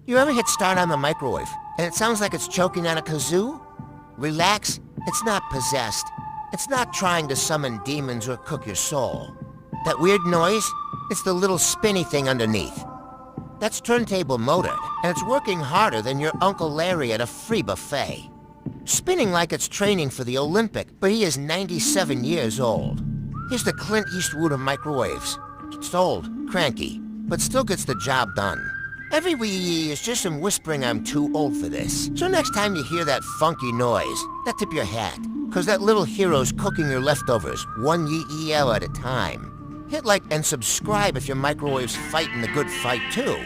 You ever hit start on the microwave, and it sounds like it's choking on a kazoo? Relax, it's not possessed. It's not trying to summon demons or cook your soul. That weird noise? It's the little spinny thing underneath. That's turntable motor, and it's working harder than your Uncle Larry at a free buffet. Spinning like it's training for the Olympic, but he is 97 years old. He's the Clint Eastwood of microwaves. It's old, cranky, but still gets the job done. Every wee is just him whispering I'm too old for this. So next time you hear that funky noise, that tip your hat, cause that little hero's cooking your leftovers, one yee at a time. Hit like and subscribe if your microwave's fighting the good fight too.